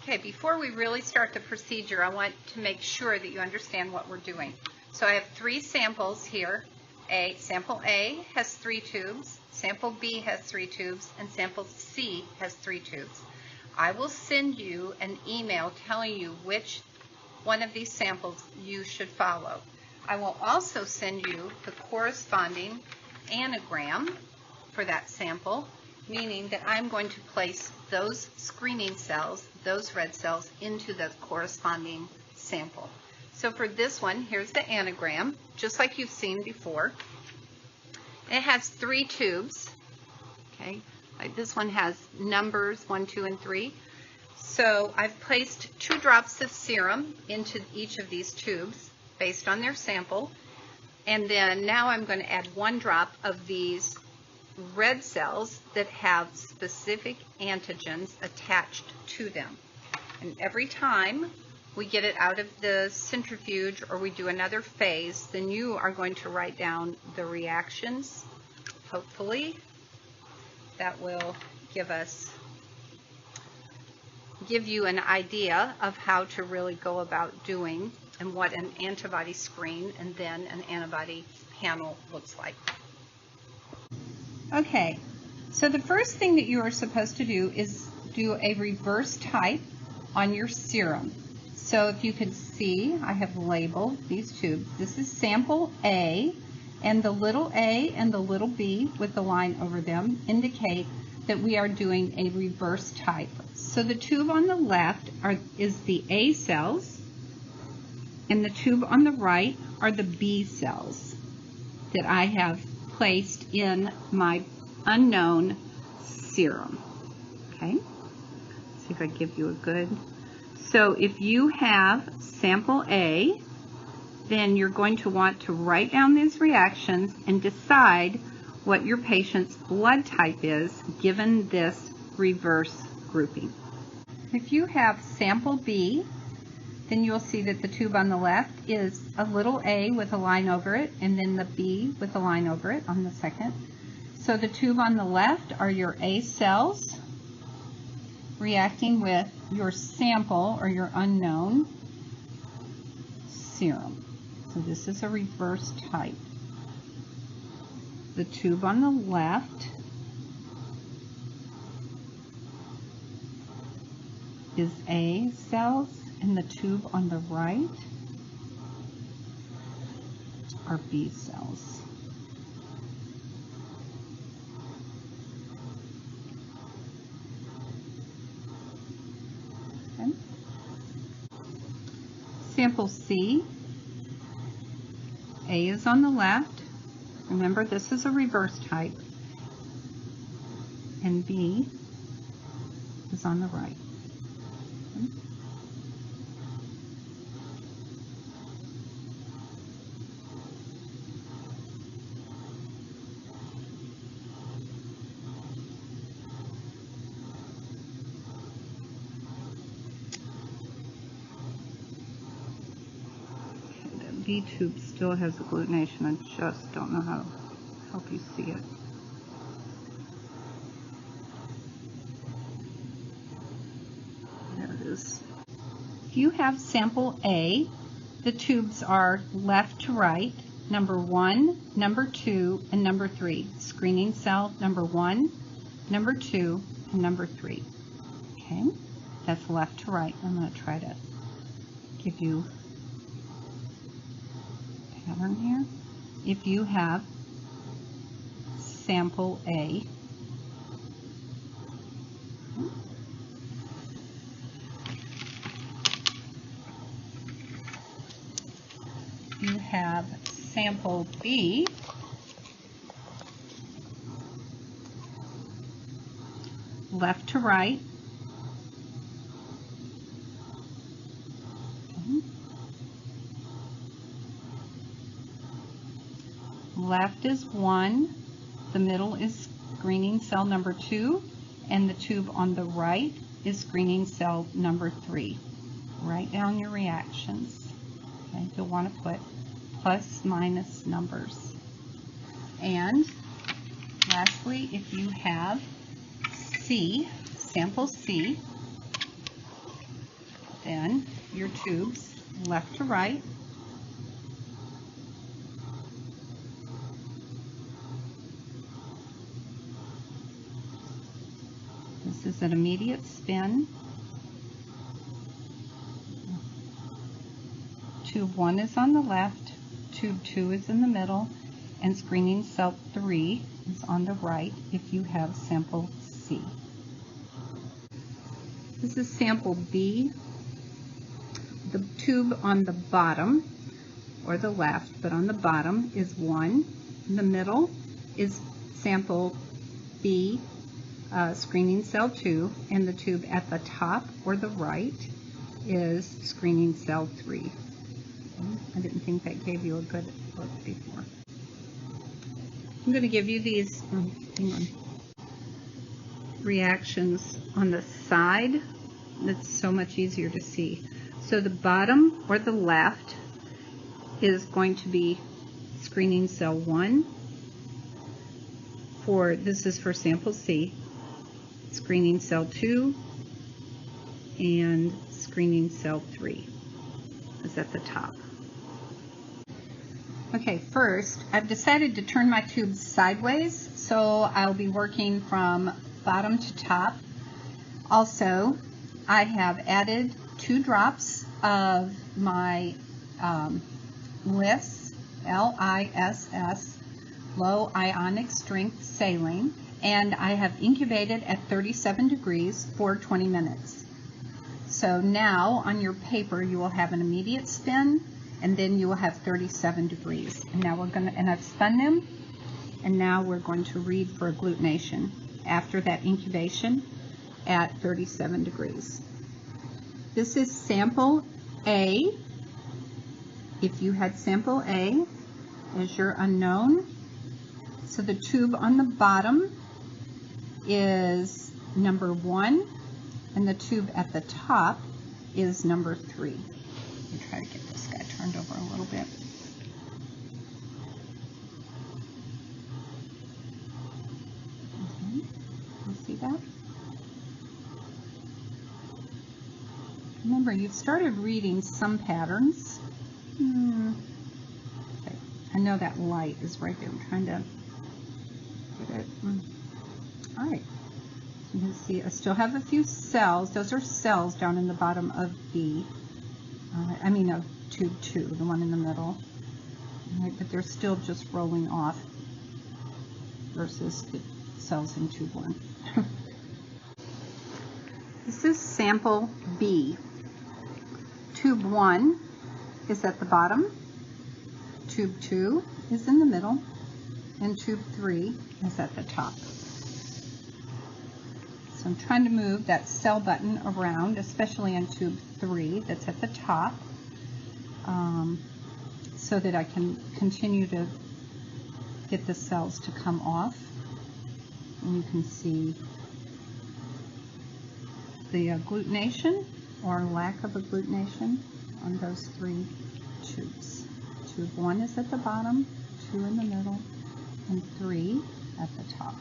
Okay, before we really start the procedure, I want to make sure that you understand what we're doing. So I have 3 samples here. Sample A has 3 tubes, sample B has 3 tubes, and sample C has 3 tubes. I will send you an email telling you which one of these samples you should follow. I will also send you the corresponding anagram for that sample, meaning that I'm going to place those screening cells, those red cells, into the corresponding sample. So for this one, here's the anagram, just like you've seen before. It has 3 tubes, okay? Like this one has numbers 1, 2, and 3. So I've placed 2 drops of serum into each of these tubes based on their sample. And then now I'm going to add 1 drop of these red cells that have specific antigens attached to them. And every time we get it out of the centrifuge or we do another phase, then you are going to write down the reactions. Hopefully that will give you an idea of how to really go about doing and what an antibody screen and then an antibody panel looks like. Okay, so the first thing that you are supposed to do is do a reverse type on your serum. So if you can see, I have labeled these tubes. This is sample A, and the little a and the little b with the line over them indicate that we are doing a reverse type. So the tube on the left is the A cells, and the tube on the right are the B cells that I have placed in my unknown serum. Okay, see if I give you a good. So if you have sample A, then you're going to want to write down these reactions and decide what your patient's blood type is given this reverse grouping. If you have sample B, then you'll see that the tube on the left is a little a with a line over it, and then the B with a line over it on the second. So the tube on the left are your A cells reacting with your sample or your unknown serum. So this is a reverse type. The tube on the left is A cells, and the tube on the right are B cells. Okay. Sample C, A is on the left. Remember, this is a reverse type. And B is on the right. Okay. B tube still has agglutination. I just don't know how to help you see it. There it is. If you have sample A, the tubes are left to right, number 1, number 2, and number 3. Screening cell number 1, number 2, and number 3. Okay, that's left to right. I'm going to try to give you pattern here. If you have sample A, you have sample B, left to right, left is 1, the middle is screening cell number 2, and the tube on the right is screening cell number 3. Write down your reactions. Okay, you'll want to put plus minus numbers. And lastly, if you have C, sample C, your tubes left to right. This is an immediate spin. Tube 1 is on the left, tube 2 is in the middle, and screening cell 3 is on the right if you have sample C. This is sample B. The tube on the bottom, or the left, but on the bottom is 1. In the middle is sample B, screening cell 2, and the tube at the top, or the right, is screening cell 3. I didn't think that gave you a good look before. I'm going to give you these reactions on the side. It's so much easier to see. So the bottom or the left is going to be screening cell 1. This is for sample C. Screening cell 2 and screening cell 3 is at the top. Okay, first, I've decided to turn my tubes sideways, so I'll be working from bottom to top. Also, I have added 2 drops of my LISS, L-I-S-S, low ionic strength saline, and I have incubated at 37 degrees for 20 minutes. So now on your paper you will have an immediate spin, and then you will have 37 degrees. And now I've spun them, and now we're going to read for agglutination after that incubation at 37 degrees. This is sample A. If you had sample A as your unknown, so the tube on the bottom is number 1, and the tube at the top is number 3. Let me try to get this guy turned over a little bit. You see that? Remember, you've started reading some patterns. Okay. I know that light is right there. I'm trying to get it. All right. You can see I still have a few cells. Those are cells down in the bottom of B. Of tube 2, the one in the middle. All right, but they're still just rolling off versus the cells in tube 1. This is sample B. Tube 1 is at the bottom, tube 2 is in the middle, and tube 3 is at the top. So I'm trying to move that cell button around, especially on tube 3 that's at the top, so that I can continue to get the cells to come off. And you can see the agglutination or lack of agglutination on those 3 tubes. Tube 1 is at the bottom, 2 in the middle, and 3 at the top.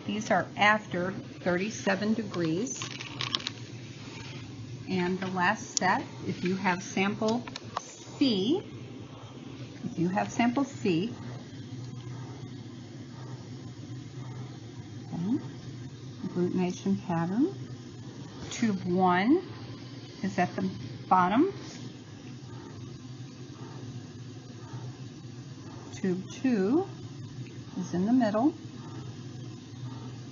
These are after 37 degrees. And the last set, if you have sample C, okay, agglutination pattern. Tube 1 is at the bottom. Tube 2 is in the middle.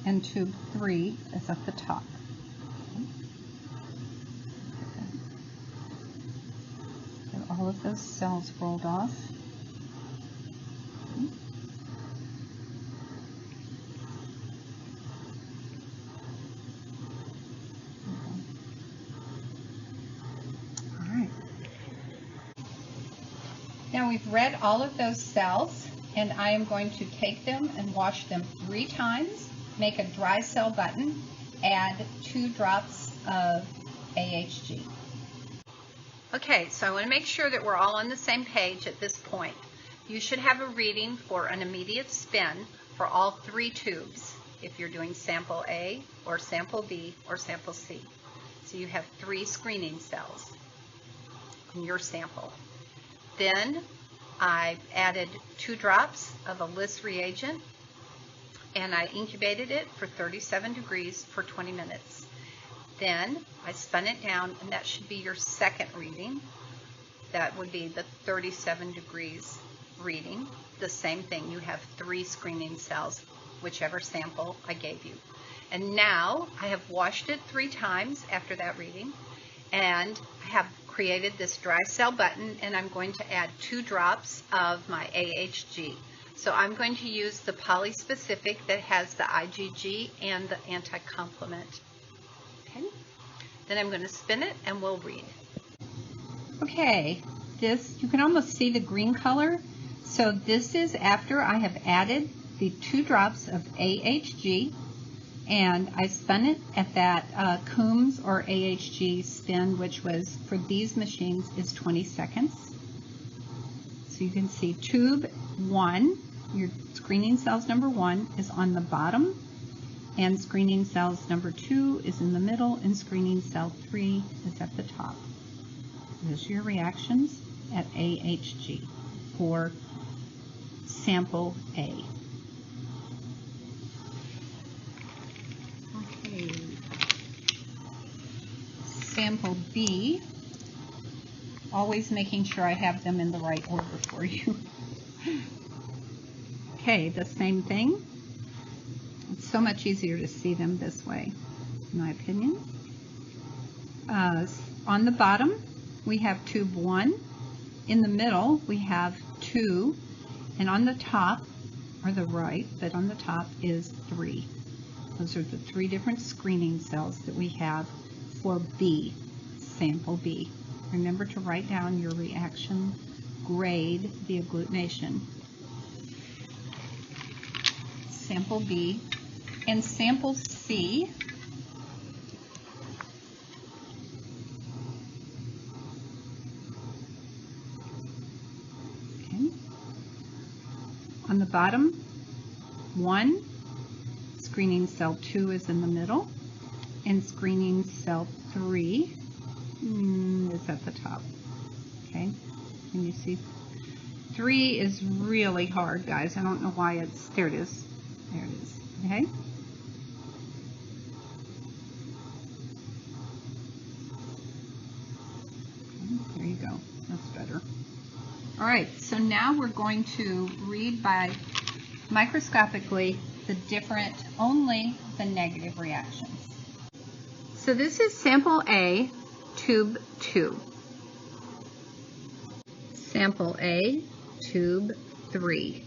And tube 3 is at the top. Get all of those cells rolled off. All right. Now we've read all of those cells, and I am going to take them and wash them 3 times. Make a dry cell button, add 2 drops of AHG. Okay, so I want to make sure that we're all on the same page at this point. You should have a reading for an immediate spin for all 3 tubes if you're doing sample A or sample B or sample C. So you have 3 screening cells in your sample. Then I added 2 drops of a Lys reagent and I incubated it for 37 degrees for 20 minutes. Then I spun it down, and that should be your second reading. That would be the 37 degrees reading. The same thing, you have 3 screening cells, whichever sample I gave you. And now I have washed it 3 times after that reading, and I have created this dry cell button, and I'm going to add 2 drops of my AHG. So I'm going to use the polyspecific that has the IgG and the anti-complement. Okay, then I'm going to spin it and we'll read. Okay, this, you can almost see the green color. So this is after I have added the 2 drops of AHG, and I spun it at that Coombs or AHG spin, which was for these machines is 20 seconds. So you can see tube 1, your screening cells number 1 is on the bottom, and screening cells number 2 is in the middle, and screening cell 3 is at the top. Those are your reactions at AHG for sample A. Okay. Sample B, always making sure I have them in the right order for you. Okay, the same thing. It's so much easier to see them this way, in my opinion. On the bottom, we have tube 1. In the middle, we have 2. And on the top, or the right, but on the top is 3. Those are the 3 different screening cells that we have for B, sample B. Remember to write down your reaction grade, the agglutination. Sample B. And sample C, okay. On the bottom, 1, screening cell 2 is in the middle, and screening cell 3 is at the top. Okay, can you see? 3 is really hard, guys. I don't know why it's, there it is. There it is, okay? There you go, that's better. All right, so now we're going to read by microscopically the different, only the negative reactions. So this is sample A, tube 2. Sample A, tube 3.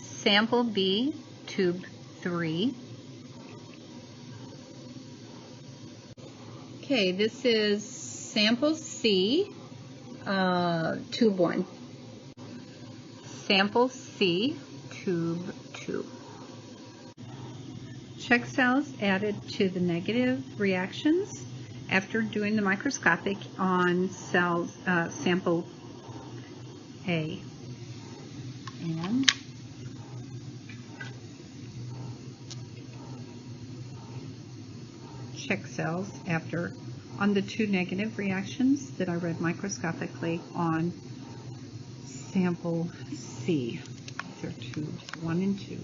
Sample B, tube 3. Okay, this is sample C, tube 1. Sample C, tube 2. Check cells added to the negative reactions after doing the microscopic on cells, sample A. And check cells after on the 2 negative reactions that I read microscopically on sample C. These are tubes 1 and 2.